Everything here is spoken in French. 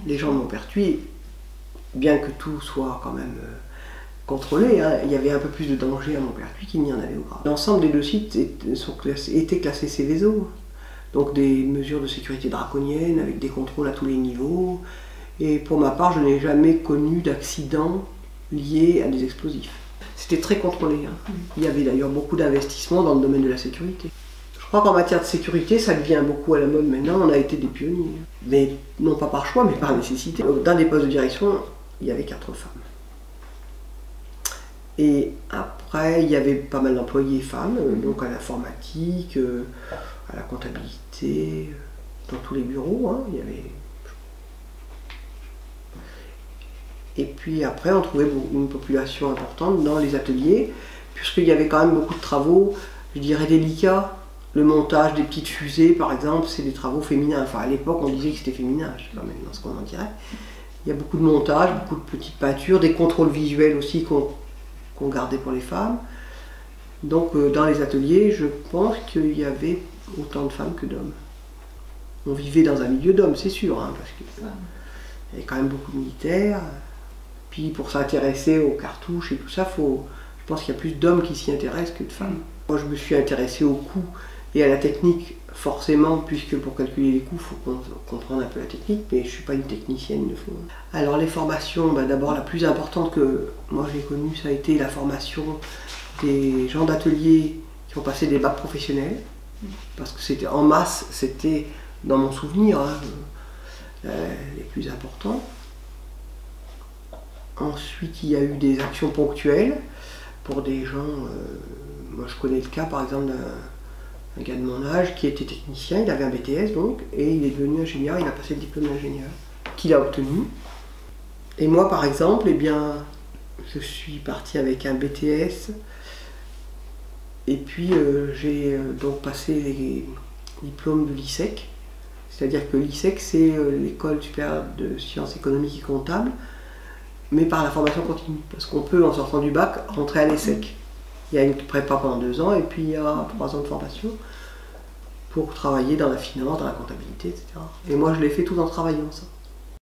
Les gens de Montpertuis, bien que tout soit quand même contrôlé, hein, il y avait un peu plus de danger à Montpertuis qu'il n'y en avait au Graves. L'ensemble des deux sites étaient classés Céveso, donc des mesures de sécurité draconiennes avec des contrôles à tous les niveaux. Et pour ma part, je n'ai jamais connu d'accident lié à des explosifs. C'était très contrôlé. Hein. Il y avait d'ailleurs beaucoup d'investissements dans le domaine de la sécurité. Je crois qu'en matière de sécurité, ça devient beaucoup à la mode maintenant. On a été des pionniers. Mais non pas par choix, mais par nécessité. Dans les postes de direction, il y avait 4 femmes. Et après, il y avait pas mal d'employés femmes, donc à l'informatique, à la comptabilité, dans tous les bureaux. Hein, il y avait... Et puis après, on trouvait une population importante dans les ateliers, puisqu'il y avait quand même beaucoup de travaux, je dirais délicats. Le montage des petites fusées, par exemple, c'est des travaux féminins. Enfin, à l'époque, on disait que c'était féminin, je ne sais pas maintenant ce qu'on en dirait. Il y a beaucoup de montage, beaucoup de petites peintures, des contrôles visuels aussi qu'on gardait pour les femmes. Donc, dans les ateliers, je pense qu'il y avait autant de femmes que d'hommes. On vivait dans un milieu d'hommes, c'est sûr, hein, parce qu'il y avait quand même beaucoup de militaires. Puis pour s'intéresser aux cartouches et tout ça, je pense qu'il y a plus d'hommes qui s'y intéressent que de femmes. Moi je me suis intéressée aux coûts et à la technique forcément, puisque pour calculer les coûts, il faut comprendre un peu la technique, mais je ne suis pas une technicienne. Alors les formations, d'abord la plus importante que moi j'ai connue, ça a été la formation des gens d'atelier qui ont passé des bacs professionnels, parce que c'était en masse, c'était dans mon souvenir les plus importants. Ensuite, il y a eu des actions ponctuelles pour des gens. Moi, je connais le cas, par exemple, d'un gars de mon âge qui était technicien. Il avait un BTS, donc, et il est devenu ingénieur. Il a passé le diplôme d'ingénieur qu'il a obtenu. Et moi, par exemple, eh bien, je suis partie avec un BTS. Et puis, j'ai donc passé les diplômes de l'ISEC. C'est-à-dire que l'ISEC, c'est l'École supérieure de sciences économiques et comptables, mais par la formation continue, parce qu'on peut, en sortant du bac, rentrer à l'ESSEC. Il y a une prépa pendant 2 ans, et puis il y a 3 ans de formation pour travailler dans la finance, dans la comptabilité, etc. Et moi, je l'ai fait tout en travaillant, ça.